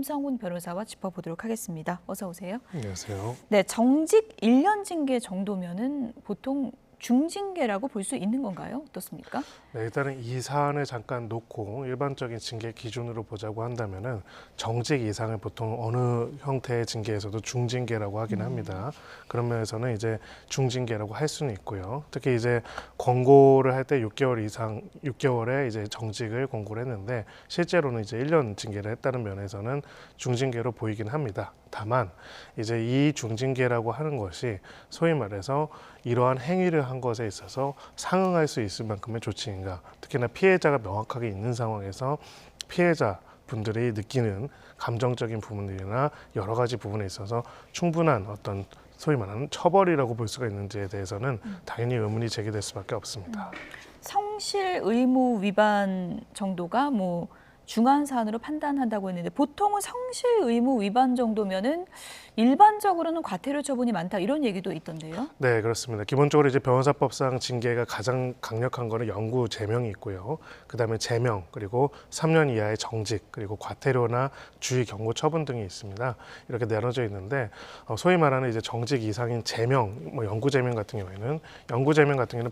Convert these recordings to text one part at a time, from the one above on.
임성훈 변호사와 짚어보도록 하겠습니다. 어서 오세요. 안녕하세요. 네, 정직 1년 징계 정도면은 보통 중징계라고 볼 수 있는 건가요? 어떻습니까? 네, 일단은 이 사안을 잠깐 놓고 일반적인 징계 기준으로 보자고 한다면은 정직 이상을 보통 어느 형태의 징계에서도 중징계라고 하긴 합니다. 그런 면에서는 이제 중징계라고 할 수는 있고요. 특히 이제 권고를 할 때 6개월 이상, 6개월에 이제 정직을 권고를 했는데 실제로는 이제 1년 징계를 했다는 면에서는 중징계로 보이긴 합니다. 다만 이제 이 중징계라고 하는 것이 소위 말해서 이러한 행위를 한 것에 있어서 상응할 수 있을 만큼의 조치인가, 특히나 피해자가 명확하게 있는 상황에서 피해자 분들이 느끼는 감정적인 부분들이나 여러 가지 부분에 있어서 충분한 어떤 소위 말하는 처벌이라고 볼 수가 있는지에 대해서는 당연히 의문이 제기될 수밖에 없습니다. 성실 의무 위반 정도가 뭐 중한 사안으로 판단한다고 했는데 보통은 성실 의무 위반 정도면은 일반적으로는 과태료 처분이 많다 이런 얘기도 있던데요. 네, 그렇습니다. 기본적으로 이제 변호사법상 징계가 가장 강력한 거는 영구 제명이 있고요. 그다음에 제명, 그리고 3년 이하의 정직, 그리고 과태료나 주의 경고 처분 등이 있습니다. 이렇게 나눠져 있는데 소위 말하는 이제 정직 이상인 제명, 뭐 영구 제명 같은 경우에는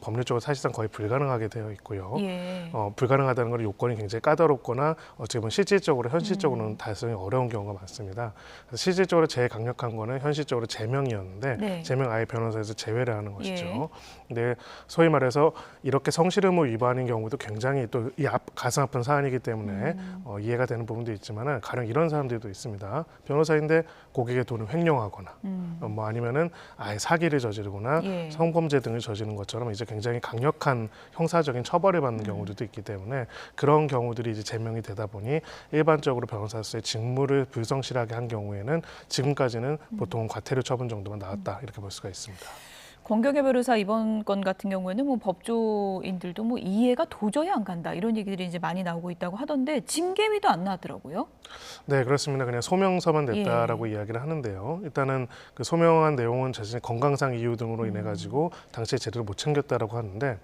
법률적으로 사실상 거의 불가능하게 되어 있고요. 예. 불가능하다는 건 요건이 굉장히 까다롭거나 어찌 보면 실질적으로 현실적으로는 달성이 어려운 경우가 많습니다. 그래서 실질적으로 제일 강력한 거는 현실적으로 제명이었는데 네. 제명 아예 변호사에서 제외를 하는 것이죠. 예. 근데 소위 말해서 이렇게 성실 의무 위반인 경우도 굉장히 또 이 가슴 아픈 사안이기 때문에 이해가 되는 부분도 있지만은 가령 이런 사람들도 있습니다. 변호사인데 고객의 돈을 횡령하거나 뭐 아니면은 아예 사기를 저지르거나 예. 성범죄 등을 저지르는 것처럼 이제 굉장히 강력한 형사적인 처벌을 받는 경우들도 있기 때문에 그런 경우들이 이제 제명이 되다 보니 일반적으로 변호사로서의 직무를 불성실하게 한 경우에는 지금까지는 보통 과태료 처분 정도만 나왔다 이렇게 볼 수가 있습니다. 권경의 변호사 이번 건 같은 경우에는 뭐 법조인들도 뭐 이해가 도저히 안 간다 이런 얘기들이 이제 많이 나오고 있다고 하던데 징계위도 안 나왔더라고요. 네, 그렇습니다. 그냥 소명서만 냈다라고 이야기를 하는데요. 일단은 그 소명한 내용은 자신의 건강상 이유 등으로 인해 가지고 당시에 제대로 못 챙겼다라고 하는데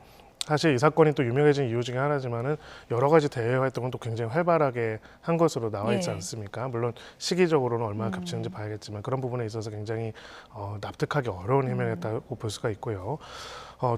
사실 이 사건이 또 유명해진 이유 중에 하나지만은 여러 가지 대외 활동은 또 굉장히 활발하게 한 것으로 나와 있지 예. 않습니까? 물론 시기적으로는 얼마나 겹치는지 봐야겠지만 그런 부분에 있어서 굉장히 납득하기 어려운 해명이었다고 볼 수가 있고요.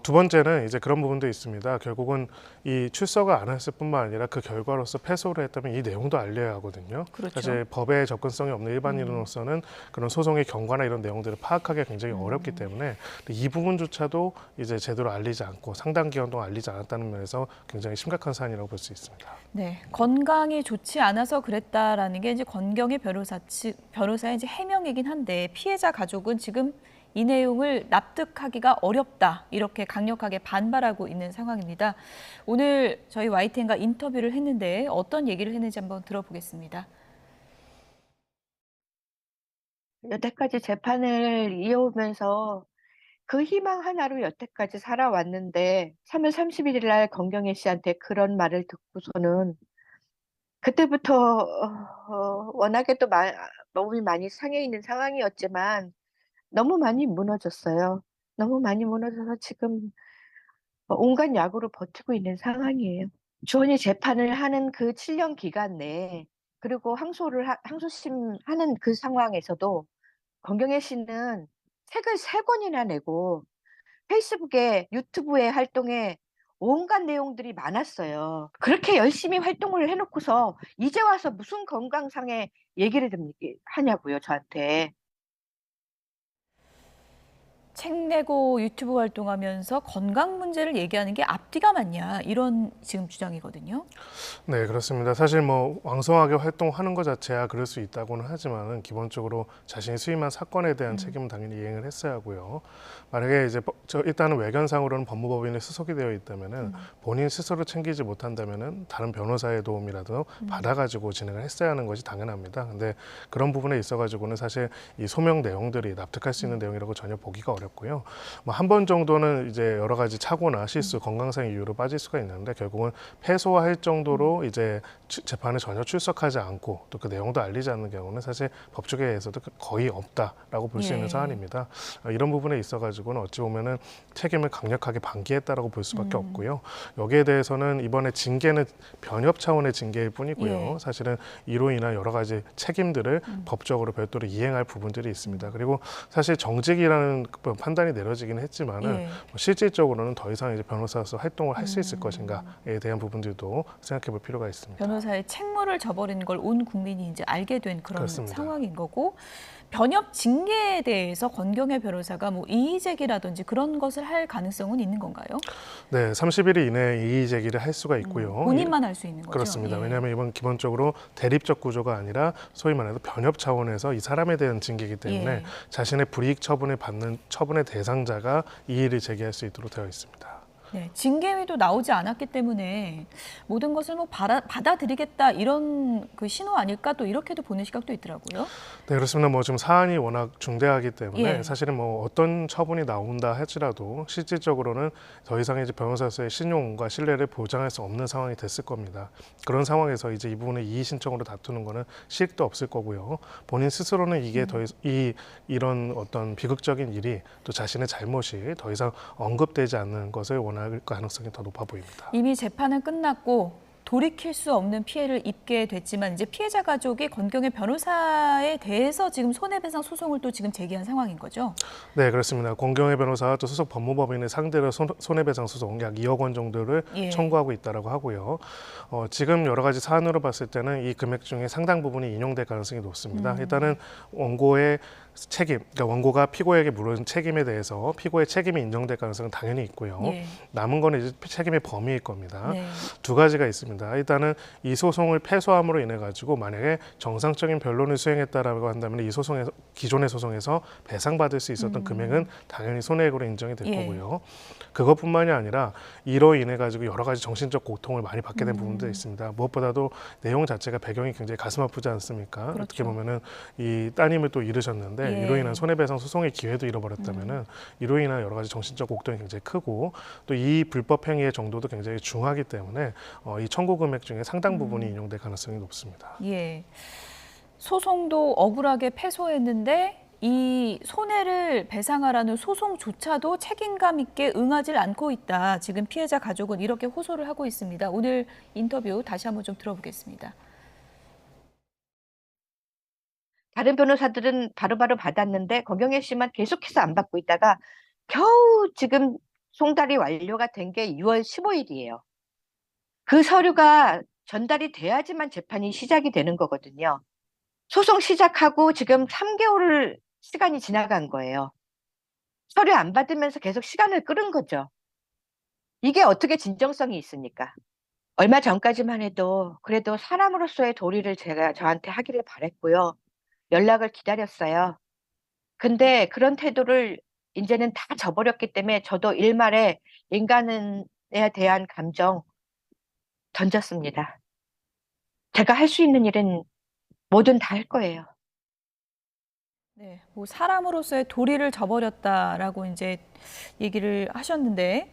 두 번째는 이제 그런 부분도 있습니다. 결국은 이 출석을 안 했을 뿐만 아니라 그 결과로서 패소를 했다면 이 내용도 알려야 하거든요. 그렇죠. 사실 법에 접근성이 없는 일반인으로서는 그런 소송의 경과나 이런 내용들을 파악하기가 굉장히 어렵기 때문에 이 부분조차도 이제 제대로 알리지 않고 상당 기간 동안 알리지 않았다는 면에서 굉장히 심각한 사안이라고 볼 수 있습니다. 네, 건강이 좋지 않아서 그랬다라는 게 이제 권경의 변호사의 이제 해명이긴 한데 피해자 가족은 지금 이 내용을 납득하기가 어렵다 이렇게 강력하게 반발하고 있는 상황입니다. 오늘 저희 YTN과 인터뷰를 했는데 어떤 얘기를 했는지 한번 들어보겠습니다. 여태까지 재판을 이어오면서 그 희망 하나로 여태까지 살아왔는데 3월 31일 날 권경혜 씨한테 그런 말을 듣고서는 그때부터 워낙에 또 몸이 많이 상해 있는 상황이었지만 너무 많이 무너졌어요. 너무 많이 무너져서 지금 온갖 약으로 버티고 있는 상황이에요. 주원이 재판을 하는 그 7년 기간 내에 그리고 항소심 하는 그 상황에서도 권경혜 씨는 책을 3권이나 내고 페이스북에 유튜브에 활동에 온갖 내용들이 많았어요. 그렇게 열심히 활동을 해놓고서 이제 와서 무슨 건강상의 얘기를 하냐고요, 저한테. 책 내고 유튜브 활동하면서 건강 문제를 얘기하는 게 앞뒤가 맞냐 이런 지금 주장이거든요. 네, 그렇습니다. 사실 뭐 왕성하게 활동하는 것 자체야 그럴 수 있다고는 하지만은 기본적으로 자신이 수임한 사건에 대한 책임은 당연히 이행을 했어야 하고요. 만약에 이제 일단은 외견상으로는 법무법인에 수속이 되어 있다면은 본인 스스로 챙기지 못한다면은 다른 변호사의 도움이라도 받아가지고 진행을 했어야 하는 것이 당연합니다. 근데 그런 부분에 있어가지고는 사실 이 소명 내용들이 납득할 수 있는 내용이라고 전혀 보기가 어렵습니다. 말씀드렸고요. 뭐 한 번 정도는 이제 여러 가지 착오나 실수, 건강상 이유로 빠질 수가 있는데 결국은 패소할 정도로 이제 재판에 전혀 출석하지 않고 또 그 내용도 알리지 않는 경우는 사실 법조계에서도 거의 없다라고 볼 수 있는 예. 사안입니다. 이런 부분에 있어가지고는 어찌 보면은 책임을 강력하게 방기했다라고 볼 수밖에 없고요. 여기에 대해서는 이번에 징계는 변협 차원의 징계일 뿐이고요. 예. 사실은 이로 인한 여러 가지 책임들을 법적으로 별도로 이행할 부분들이 있습니다. 그리고 사실 정직이라는 판단이 내려지긴 했지만은 예. 실질적으로는 더 이상 이제 변호사로서 활동을 할 수 있을 것인가에 대한 부분들도 생각해 볼 필요가 있습니다. 변호사의 책무를 저버리는 걸 온 국민이 이제 알게 된 그런 그렇습니다. 상황인 거고, 변협 징계에 대해서 권경혜 변호사가 뭐 이의 제기라든지 그런 것을 할 가능성은 있는 건가요? 네, 30일 이내에 이의 제기를 할 수가 있고요. 본인만 할 수 있는 거죠? 그렇습니다. 예. 왜냐하면 이번 기본적으로 대립적 구조가 아니라 소위 말해서 변협 차원에서 이 사람에 대한 징계이기 때문에 예. 자신의 불이익 처분을 받는 처분의 대상자가 이의를 제기할 수 있도록 되어 있습니다. 네, 징계위도 나오지 않았기 때문에 모든 것을 뭐 받아들이겠다 이런 그 신호 아닐까 또 이렇게도 보는 시각도 있더라고요. 네, 그렇습니다. 뭐 지금 사안이 워낙 중대하기 때문에 예. 사실은 뭐 어떤 처분이 나온다 할지라도 실질적으로는 더 이상 이제 변호사로서의 신용과 신뢰를 보장할 수 없는 상황이 됐을 겁니다. 그런 상황에서 이제 이 부분을 이의 신청으로 다투는 거는 실익도 없을 거고요. 본인 스스로는 이게 이런 어떤 비극적인 일이 또 자신의 잘못이 더 이상 언급되지 않는 것을 원할 가능성이 더 높아 보입니다. 이미 재판은 끝났고 돌이킬 수 없는 피해를 입게 됐지만 이제 피해자 가족이 권경혜 변호사에 대해서 지금 손해배상 소송을 또 지금 제기한 상황인 거죠? 네, 그렇습니다. 권경혜 변호사와 또 소속 법무법인을 상대로 손해배상 소송 약 2억 원 정도를 예. 청구하고 있다라고 하고요. 지금 여러 가지 사안으로 봤을 때는 이 금액 중에 상당 부분이 인용될 가능성이 높습니다. 일단은 원고의 책임, 그러니까 원고가 피고에게 물은 책임에 대해서 피고의 책임이 인정될 가능성은 당연히 있고요. 예. 남은 거는 이제 책임의 범위일 겁니다. 네. 두 가지가 있습니다. 일단은 이 소송을 패소함으로 인해 가지고 만약에 정상적인 변론을 수행했다라고 한다면 이 소송에서 기존의 소송에서 배상받을 수 있었던 금액은 당연히 손해액으로 인정이 될 예. 거고요. 그것뿐만이 아니라 이로 인해 가지고 여러 가지 정신적 고통을 많이 받게 된 부분도 있습니다. 무엇보다도 내용 자체가 배경이 굉장히 가슴 아프지 않습니까? 그렇죠. 어떻게 보면은 이 따님을 또 잃으셨는데 예. 이로 인한 손해배상 소송의 기회도 잃어버렸다면은 이로 인한 여러 가지 정신적 고통이 굉장히 크고 또 이 불법 행위의 정도도 굉장히 중하기 때문에 이 청구 금액 중에 상당 부분이 인용될 가능성이 높습니다. 예. 소송도 억울하게 패소했는데 이 손해를 배상하라는 소송조차도 책임감 있게 응하지 않고 있다. 지금 피해자 가족은 이렇게 호소를 하고 있습니다. 오늘 인터뷰 다시 한번 좀 들어보겠습니다. 다른 변호사들은 바로바로 받았는데 권경혜 씨만 계속해서 안 받고 있다가 겨우 지금 송달이 완료가 된 게 6월 15일이에요. 그 서류가 전달이 돼야지만 재판이 시작이 되는 거거든요. 소송 시작하고 지금 3개월 시간이 지나간 거예요. 서류 안 받으면서 계속 시간을 끌은 거죠. 이게 어떻게 진정성이 있습니까? 얼마 전까지만 해도 그래도 사람으로서의 도리를 제가 저한테 하기를 바랬고요. 연락을 기다렸어요. 근데 그런 태도를 이제는 다 저버렸기 때문에 저도 일말에 인간에 대한 감정 던졌습니다. 제가 할 수 있는 일은 뭐든 다 할 거예요. 네, 뭐 사람으로서의 도리를 저버렸다라고 이제 얘기를 하셨는데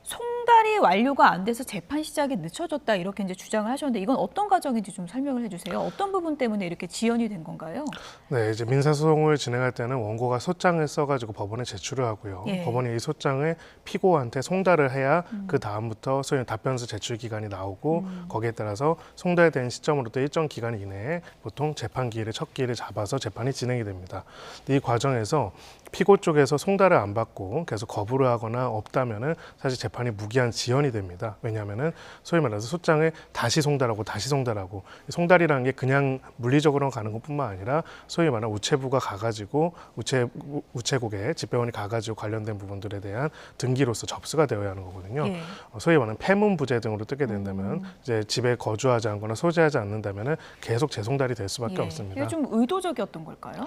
송달이 완료가 안 돼서 재판 시작이 늦춰졌다 이렇게 이제 주장을 하셨는데 이건 어떤 과정인지 좀 설명을 해주세요. 어떤 부분 때문에 이렇게 지연이 된 건가요? 네, 이제 민사소송을 진행할 때는 원고가 소장을 써가지고 법원에 제출을 하고요. 예. 법원이 이 소장을 피고한테 송달을 해야 그 다음부터 소위 답변서 제출 기간이 나오고 거기에 따라서 송달된 시점으로부터 일정 기간 이내에 보통 재판 기일을 첫 기일을 잡아서 재판이 진행이 됩니다. 이 과정에서 피고 쪽에서 송달을 안 받고 계속 거부를 하거나 없다면은 사실 재판이 무기한 지연이 됩니다. 왜냐하면은 소위 말해서 소장을 다시 송달하고 송달이라는 게 그냥 물리적으로 가는 것뿐만 아니라 소위 말하는 우체부가 가가지고 우체국에 집배원이 가가지고 관련된 부분들에 대한 등기로서 접수가 되어야 하는 거거든요. 예. 소위 말하는 폐문부재 등으로 뜨게 된다면 이제 집에 거주하지 않거나 소지하지 않는다면은 계속 재송달이 될 수밖에 예. 없습니다. 이게 좀 의도적이었던 걸까요?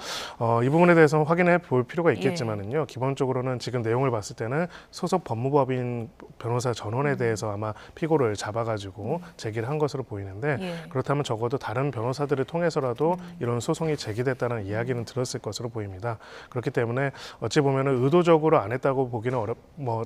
이 부분에 대해서는 확인해 볼 필요가 있겠지만은요. 기본적으로는 지금 내용을 봤을 때는 소속 법무법인 변호사 전원에 대해서 아마 피고를 잡아가지고 제기를 한 것으로 보이는데 예. 그렇다면 적어도 다른 변호사들을 통해서라도 이런 소송이 제기됐다는 이야기는 들었을 것으로 보입니다. 그렇기 때문에 어찌 보면은 의도적으로 안 했다고 보기는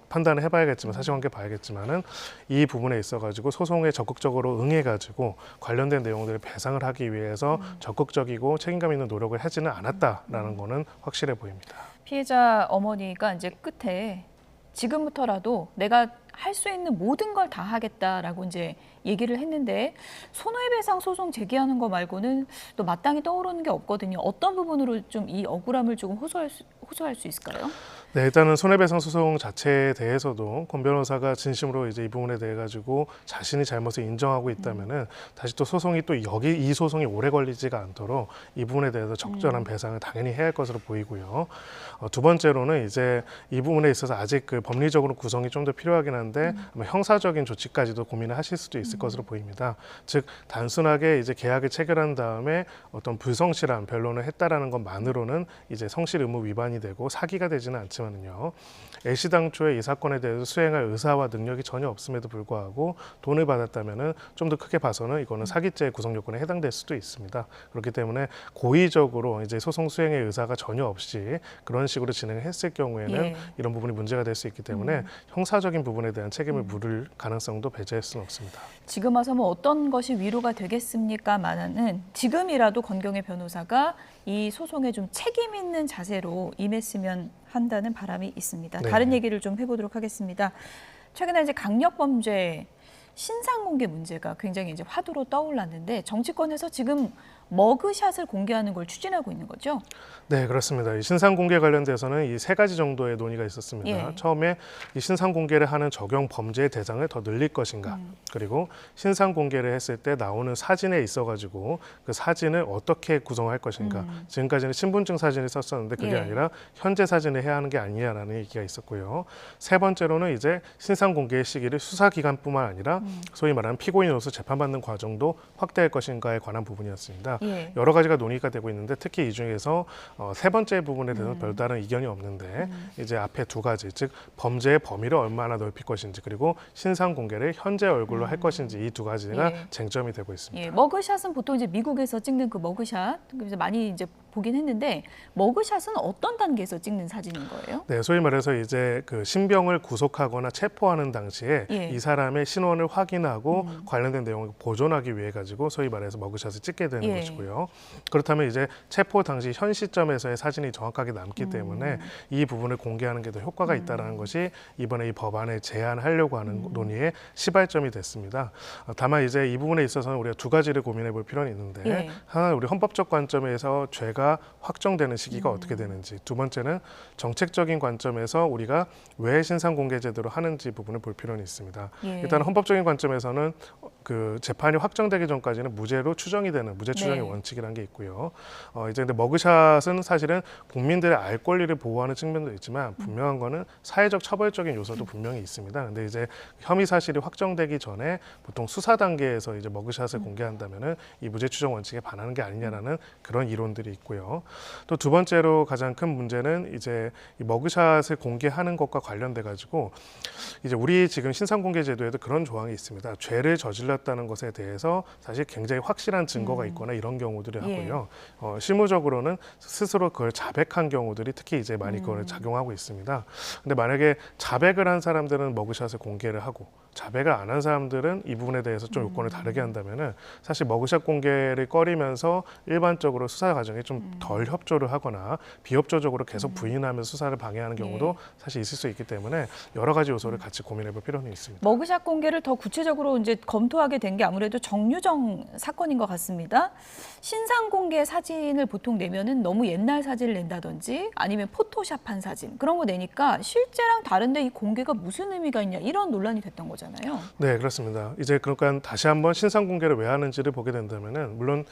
판단을 해봐야겠지만 사실관계 봐야겠지만은 이 부분에 있어가지고 소송에 적극적으로 응해가지고 관련된 내용들을 배상을 하기 위해서 적극적이고 책임감 있는 노력을 하지는 않았다라는 거는 확실해 보입니다. 피해자 어머니가 이제 끝에 지금부터라도 내가 할 수 있는 모든 걸 다 하겠다라고 이제 얘기를 했는데 손해배상 소송 제기하는 거 말고는 또 마땅히 떠오르는 게 없거든요. 어떤 부분으로 좀 이 억울함을 조금 호소할 수 있을까요? 네, 일단은 손해배상 소송 자체에 대해서도 권 변호사가 진심으로 이제 이 부분에 대해 가지고 자신이 잘못을 인정하고 있다면은 다시 또 소송이 또 이 소송이 오래 걸리지가 않도록 이 부분에 대해서 적절한 배상을 당연히 해야 할 것으로 보이고요. 두 번째로는 이제 이 부분에 있어서 아직 그 법리적으로 구성이 좀 더 필요하긴 한데 아마 형사적인 조치까지도 고민을 하실 수도 있을 것으로 보입니다. 즉 단순하게 이제 계약을 체결한 다음에 어떤 불성실한 변론을 했다라는 것만으로는 이제 성실 의무 위반이 되고 사기가 되지는 않지만은요. 애시당초에 이 사건에 대해서 수행할 의사와 능력이 전혀 없음에도 불구하고 돈을 받았다면은 좀 더 크게 봐서는 이거는 사기죄 구성 요건에 해당될 수도 있습니다. 그렇기 때문에 고의적으로 이제 소송 수행의 의사가 전혀 없이 그런 식으로 진행을 했을 경우에는 예. 이런 부분이 문제가 될 수 있기 때문에 형사적인 부분에 대한 책임을 물을 가능성도 배제할 수는 없습니다. 지금 와서 뭐 어떤 것이 위로가 되겠습니까만은 지금이라도 권경의 변호사가 이 소송에 좀 책임 있는 자세로 임했으면 한다는 바람이 있습니다. 네. 다른 얘기를 좀 해보도록 하겠습니다. 최근에 이제 강력범죄 신상공개 문제가 굉장히 이제 화두로 떠올랐는데 정치권에서 지금 머그샷을 공개하는 걸 추진하고 있는 거죠? 네, 그렇습니다. 이 신상 공개 관련돼서는 이 세 가지 정도의 논의가 있었습니다. 예. 처음에 이 신상 공개를 하는 적용 범죄의 대상을 더 늘릴 것인가, 그리고 신상 공개를 했을 때 나오는 사진에 있어가지고 그 사진을 어떻게 구성할 것인가. 지금까지는 신분증 사진을 썼었는데 그게 예. 아니라 현재 사진을 해야 하는 게 아니냐라는 얘기가 있었고요. 세 번째로는 이제 신상 공개의 시기를 수사 기간뿐만 아니라 소위 말하는 피고인으로서 재판받는 과정도 확대할 것인가에 관한 부분이었습니다. 예. 여러 가지가 논의가 되고 있는데 특히 이 중에서 세 번째 부분에 대해서 별다른 이견이 없는데 이제 앞에 두 가지, 즉 범죄의 범위를 얼마나 넓힐 것인지 그리고 신상 공개를 현재 얼굴로 할 것인지 이 두 가지가 예. 쟁점이 되고 있습니다. 예, 머그샷은 보통 이제 미국에서 찍는 그 머그샷, 그래서 많이 이제 보긴 했는데 머그샷은 어떤 단계에서 찍는 사진인 거예요? 네, 소위 말해서 이제 그 신병을 구속하거나 체포하는 당시에 예. 이 사람의 신원을 확인하고 관련된 내용을 보존하기 위해 가지고 소위 말해서 머그샷을 찍게 되는 예. 것이고요. 그렇다면 이제 체포 당시 현 시점에서의 사진이 정확하게 남기 때문에 이 부분을 공개하는 게 더 효과가 있다라는 것이 이번에 이 법안을 제안하려고 하는 논의의 시발점이 됐습니다. 다만 이제 이 부분에 있어서는 우리가 두 가지를 고민해 볼 필요는 있는데 예. 하나는 우리 헌법적 관점에서 죄가 확정되는 시기가 어떻게 되는지, 두 번째는 정책적인 관점에서 우리가 왜 신상공개제도로 하는지 부분을 볼 필요는 있습니다. 예. 일단 헌법적인 관점에서는 그 재판이 확정되기 전까지는 무죄로 추정이 되는 무죄 추정의 네. 원칙이라는 게 있고요. 이제 근데 머그샷은 사실은 국민들의 알 권리를 보호하는 측면도 있지만 분명한 거는 사회적 처벌적인 요소도 분명히 있습니다. 근데 이제 혐의 사실이 확정되기 전에 보통 수사 단계에서 이제 머그샷을 공개한다면은 이 무죄 추정 원칙에 반하는 게 아니냐라는 그런 이론들이 있고요. 또 두 번째로 가장 큰 문제는 이제 이 머그샷을 공개하는 것과 관련돼 가지고 이제 우리 지금 신상공개제도에도 그런 조항이 있습니다. 죄를 저질렀다는 것에 대해서 사실 굉장히 확실한 증거가 있거나 이런 경우들이 하고요. 실무적으로는 스스로 그걸 자백한 경우들이 특히 이제 많이 그걸 작용하고 있습니다. 근데 만약에 자백을 한 사람들은 머그샷을 공개를 하고 자백을 안 한 사람들은 이 부분에 대해서 좀 요건을 다르게 한다면은 사실 머그샷 공개를 꺼리면서 일반적으로 수사 과정에 좀 덜 협조를 하거나 비협조적으로 계속 부인하면서 수사를 방해하는 경우도 사실 있을 수 있기 때문에 여러 가지 요소를 같이 고민해 볼 필요는 있습니다. 머그샷 공개를 더 구체적으로 이제 검토하게 된 게 아무래도 정유정 사건인 것 같습니다. 신상 공개 사진을 보통 내면은 너무 옛날 사진을 낸다든지 아니면 포토샵한 사진 그런 거 내니까 실제랑 다른데 이 공개가 무슨 의미가 있냐 이런 논란이 됐던 거잖아요. 네, 그렇습니다. 이제 그러니까 다시 한번 신상 공개를 왜 하는지를 보게 된다면은 물론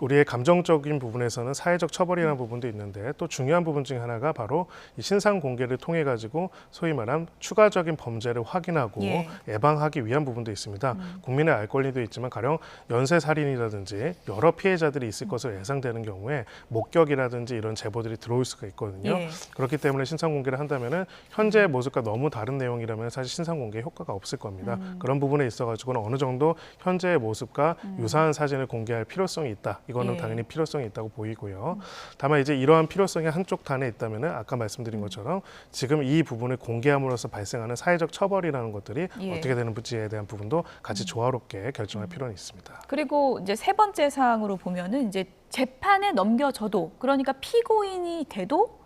우리의 감정적인 부분에서는 사회적 처벌이라는 부분도 있는데 또 중요한 부분 중에 하나가 바로 이 신상 공개를 통해 가지고 소위 말한 추가적인 범죄를 확인하고 예. 예방하기 위한 부분도 있습니다. 국민의 알 권리도 있지만 가령 연쇄살인이라든지 여러 피해자들이 있을 것으로 예상되는 경우에 목격이라든지 이런 제보들이 들어올 수가 있거든요. 예. 그렇기 때문에 신상 공개를 한다면은 현재의 모습과 너무 다른 내용이라면 사실 신상 공개 효과가 없을 겁니다. 그런 부분에 있어가지고는 어느 정도 현재의 모습과 유사한 사진을 공개할 필요성이 있다. 이거는 예. 당연히 필요성이 있다고 보이고요. 다만 이제 이러한 필요성이 한쪽 단에 있다면은 아까 말씀드린 것처럼 지금 이 부분을 공개함으로써 발생하는 사회적 처벌이라는 것들이 예. 어떻게 되는지에 대한 부분도 같이 조화롭게 결정할 필요는 있습니다. 그리고 이제 세 번째 사항으로 보면은 이제 재판에 넘겨져도 그러니까 피고인이 돼도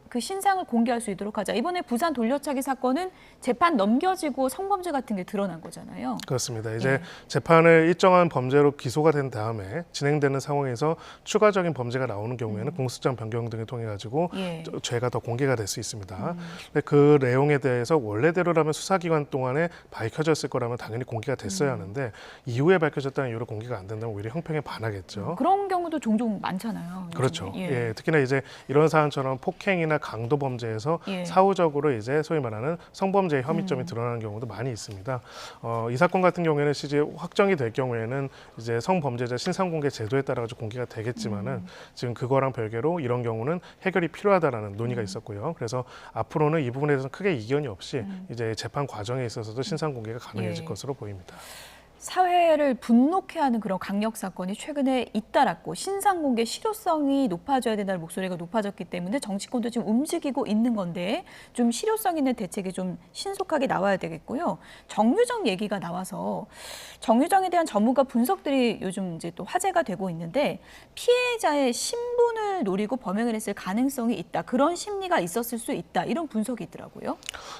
그 신상을 공개할 수 있도록 하자. 이번에 부산 돌려차기 사건은 재판 넘겨지고 성범죄 같은 게 드러난 거잖아요. 그렇습니다. 이제 예. 재판을 일정한 범죄로 기소가 된 다음에 진행되는 상황에서 추가적인 범죄가 나오는 경우에는 공소장 변경 등을 통해 가지고 예. 죄가 더 공개가 될 수 있습니다. 근데 그 내용에 대해서 원래대로라면 수사기관 동안에 밝혀졌을 거라면 당연히 공개가 됐어야 하는데 이후에 밝혀졌다는 이유로 공개가 안 된다면 오히려 형평에 반하겠죠. 그런 경우도 종종 많잖아요. 그렇죠. 요즘에. 예, 특히나 이제 이런 사안처럼 폭행이나 강도 범죄에서 예. 사후적으로 이제 소위 말하는 성범죄의 혐의점이 드러나는 경우도 많이 있습니다. 이 사건 같은 경우에는 실제 확정이 될 경우에는 이제 성범죄자 신상공개 제도에 따라 가지고 공개가 되겠지만은 지금 그거랑 별개로 이런 경우는 해결이 필요하다라는 논의가 있었고요. 그래서 앞으로는 이 부분에 대해서는 크게 이견이 없이 이제 재판 과정에 있어서도 신상공개가 가능해질 예. 것으로 보입니다. 사회를 분노케 하는 그런 강력 사건이 최근에 잇따랐고 신상 공개 실효성이 높아져야 된다는 목소리가 높아졌기 때문에 정치권도 지금 움직이고 있는 건데 좀 실효성 있는 대책이 좀 신속하게 나와야 되겠고요. 정유정 얘기가 나와서 정유정에 대한 전문가 분석들이 요즘 이제 또 화제가 되고 있는데 피해자의 신분을 노리고 범행을 했을 가능성이 있다. 그런 심리가 있었을 수 있다. 이런 분석이 있더라고요.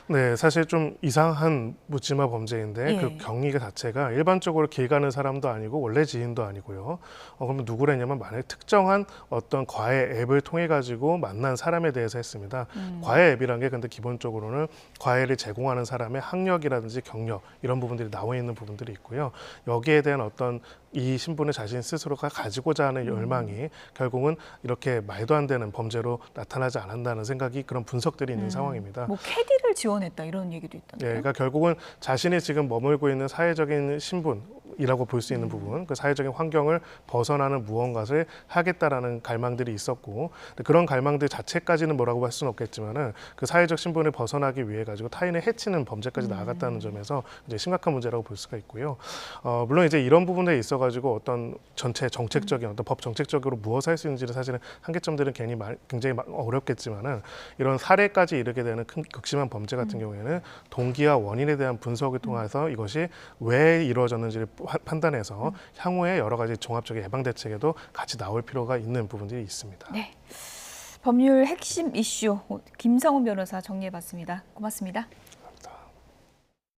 네, 사실 좀 이상한 묻지마 범죄인데 예. 그 경위 자체가 일반적으로 길 가는 사람도 아니고 원래 지인도 아니고요. 그러면 누구랬냐면 만약에 특정한 어떤 과외 앱을 통해 가지고 만난 사람에 대해서 했습니다. 과외 앱이란 게 근데 기본적으로는 과외를 제공하는 사람의 학력이라든지 경력 이런 부분들이 나와 있는 부분들이 있고요. 여기에 대한 어떤 이 신분을 자신 스스로가 가지고자 하는 열망이 결국은 이렇게 말도 안 되는 범죄로 나타나지 않는다는 생각이 그런 분석들이 있는 상황입니다. 뭐 캐디를 지원했다 이런 얘기도 예, 있던데요. 그러니까 결국은 자신이 지금 머물고 있는 사회적인 신분이라고 볼 수 있는 부분, 그 사회적인 환경을 벗어나는 무언가를 하겠다라는 갈망들이 있었고 그런 갈망들 자체까지는 뭐라고 할 수는 없겠지만은 그 사회적 신분을 벗어나기 위해 가지고 타인을 해치는 범죄까지 나아갔다는 점에서 이제 심각한 문제라고 볼 수가 있고요. 물론 이제 이런 부분에 있어 가지고 어떤 전체 정책적인 어떤 법 정책적으로 무엇을 할 수 있는지를 사실은 한계점들은 굉장히 어렵겠지만은 이런 사례까지 이르게 되는 큰 극심한 범죄 같은 경우에는 동기와 원인에 대한 분석을 통해서 이것이 왜 이루어졌는지를 판단해서 향후에 여러 가지 종합적인 예방 대책에도 같이 나올 필요가 있는 부분들이 있습니다. 네. 법률 핵심 이슈 김성훈 변호사 정리해봤습니다. 고맙습니다.